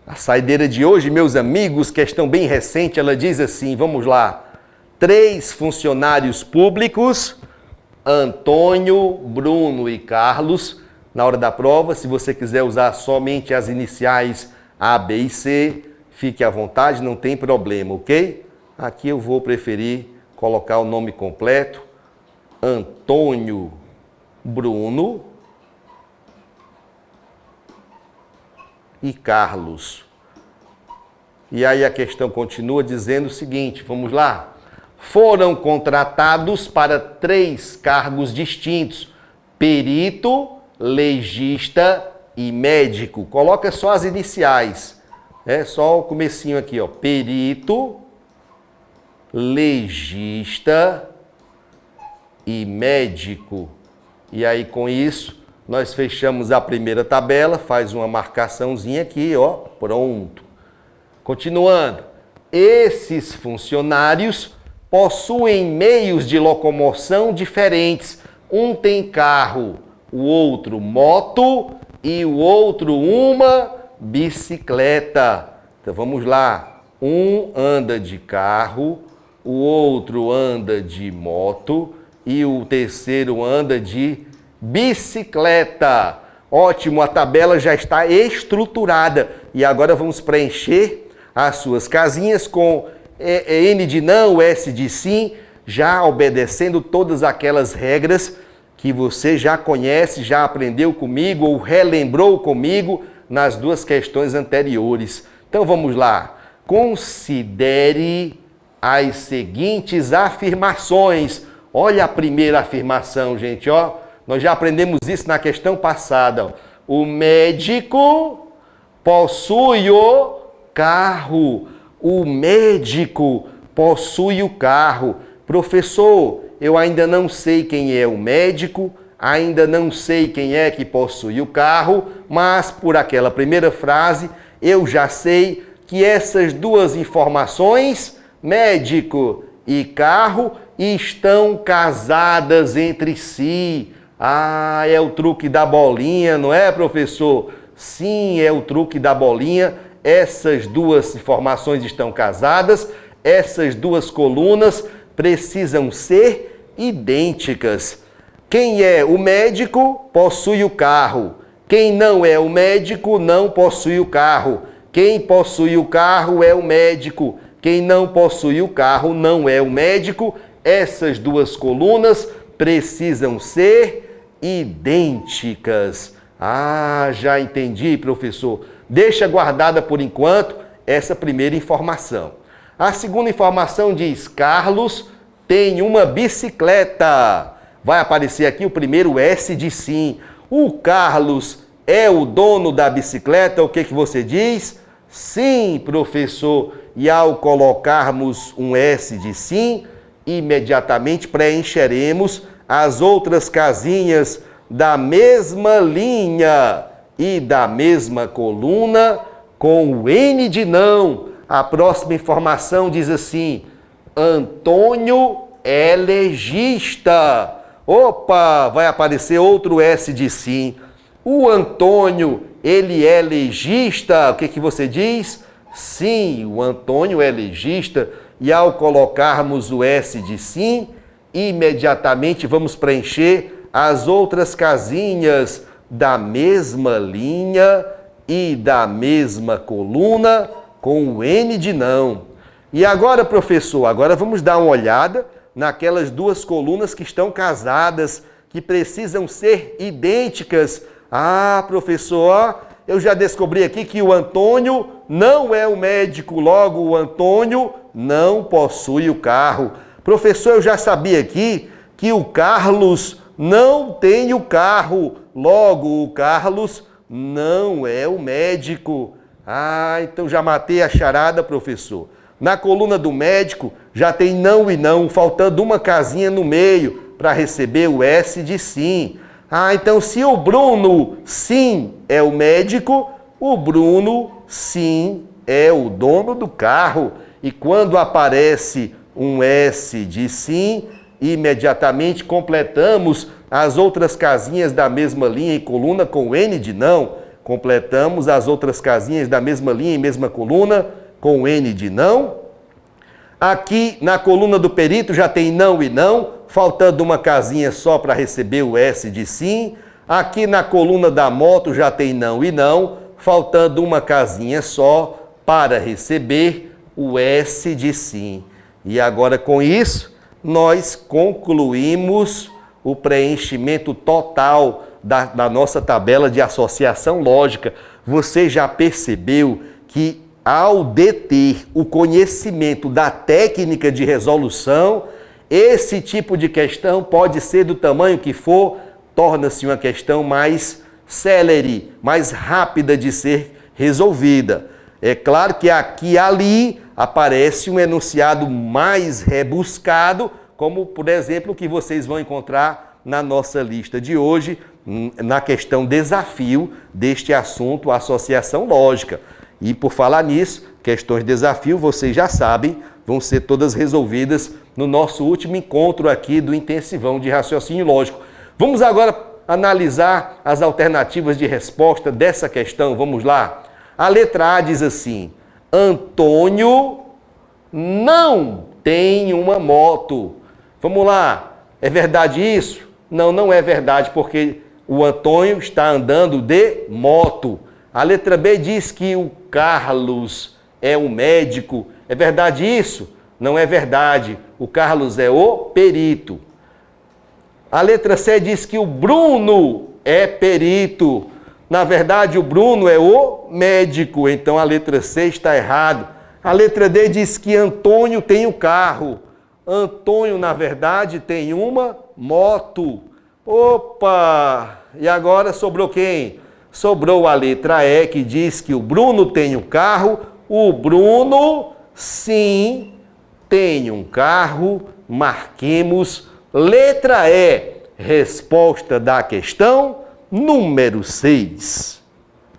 A saideira de hoje, meus amigos, questão bem recente, ela diz assim, vamos lá. 3 funcionários públicos, Antônio, Bruno e Carlos. Na hora da prova, se você quiser usar somente as iniciais A, B e C, fique à vontade, não tem problema, ok? Aqui eu vou preferir colocar o nome completo. Antônio, Bruno e Carlos. E aí a questão continua dizendo o seguinte, vamos lá. Foram contratados para 3 cargos distintos, perito, legista e médico. Coloca só as iniciais, só o comecinho aqui, ó. Perito, legista e médico. E aí com isso nós fechamos a primeira tabela, faz uma marcaçãozinha aqui, ó, pronto. Continuando, esses funcionários possuem meios de locomoção diferentes. Um tem carro, o outro moto e o outro uma bicicleta. Então vamos lá, um anda de carro, o outro anda de moto e o terceiro anda de bicicleta. Ótimo, a tabela já está estruturada. E agora vamos preencher as suas casinhas com N de não, S de sim, já obedecendo todas aquelas regras que você já conhece, já aprendeu comigo ou relembrou comigo nas 2 questões anteriores. Então vamos lá. Considere as seguintes afirmações. Olha a primeira afirmação, gente, ó. Nós já aprendemos isso na questão passada. O médico possui o carro. O médico possui o carro. Professor, eu ainda não sei quem é o médico, ainda não sei quem é que possui o carro, mas por aquela primeira frase eu já sei que essas 2 informações, médico e carro, estão casadas entre si. Ah, é o truque da bolinha, não é, professor? Sim, é o truque da bolinha. Essas 2 informações estão casadas, essas 2 colunas precisam ser idênticas. Quem é o médico possui o carro. Quem não é o médico não possui o carro. Quem possui o carro é o médico. Quem não possui o carro não é o médico. Essas 2 colunas precisam ser idênticas. Ah, já entendi, professor. Deixa guardada por enquanto essa primeira informação. A segunda informação diz, Carlos tem uma bicicleta. Vai aparecer aqui o primeiro S de sim. O Carlos é o dono da bicicleta? O que você diz? Sim, professor. E ao colocarmos um S de sim, imediatamente preencheremos as outras casinhas da mesma linha e da mesma coluna com o N de não. A próxima informação diz assim, Antônio é legista. Opa, vai aparecer outro S de sim. O Antônio, ele é legista. O que você diz? Sim, o Antônio é legista. E ao colocarmos o S de sim, imediatamente vamos preencher as outras casinhas da mesma linha e da mesma coluna com o N de não. E agora, professor, agora vamos dar uma olhada naquelas 2 colunas que estão casadas, que precisam ser idênticas. Ah, professor, eu já descobri aqui que o Antônio não é o médico, logo o Antônio não possui o carro. Professor, eu já sabia aqui que o Carlos não tem o carro, logo o Carlos não é o médico. Ah, então já matei a charada, professor. Na coluna do médico já tem não e não, faltando uma casinha no meio para receber o S de sim. Ah, então se o Bruno sim é o médico, o Bruno sim é o dono do carro. E quando aparece um S de sim, imediatamente completamos as outras casinhas da mesma linha e coluna com N de não. Completamos as outras casinhas da mesma linha e mesma coluna com o N de não. Aqui na coluna do perito já tem não e não, faltando uma casinha só para receber o S de sim. Aqui na coluna da moto já tem não e não, faltando uma casinha só para receber o S de sim. E agora com isso, nós concluímos o preenchimento total da nossa tabela de associação lógica. Você já percebeu que ao deter o conhecimento da técnica de resolução, esse tipo de questão pode ser do tamanho que for, torna-se uma questão mais célere, mais rápida de ser resolvida. É claro que aqui e ali aparece um enunciado mais rebuscado, como, por exemplo, o que vocês vão encontrar na nossa lista de hoje, na questão desafio deste assunto, associação lógica. E por falar nisso, questões de desafio, vocês já sabem, vão ser todas resolvidas no nosso último encontro aqui do intensivão de raciocínio lógico. Vamos agora analisar as alternativas de resposta dessa questão. Vamos lá. A letra A diz assim: Antônio não tem uma moto. Vamos lá. É verdade isso? Não, não é verdade, porque o Antônio está andando de moto. A letra B diz que o Carlos é o médico. É verdade isso? Não é verdade. O Carlos é o perito. A letra C diz que o Bruno é perito. Na verdade, o Bruno é o médico. Então, a letra C está errado. A letra D diz que Antônio tem o carro. Antônio, na verdade, tem uma moto. Opa! E agora sobrou quem? Sobrou a letra E, que diz que o Bruno tem um carro. O Bruno, sim, tem um carro. Marquemos letra E. Resposta da questão número 6.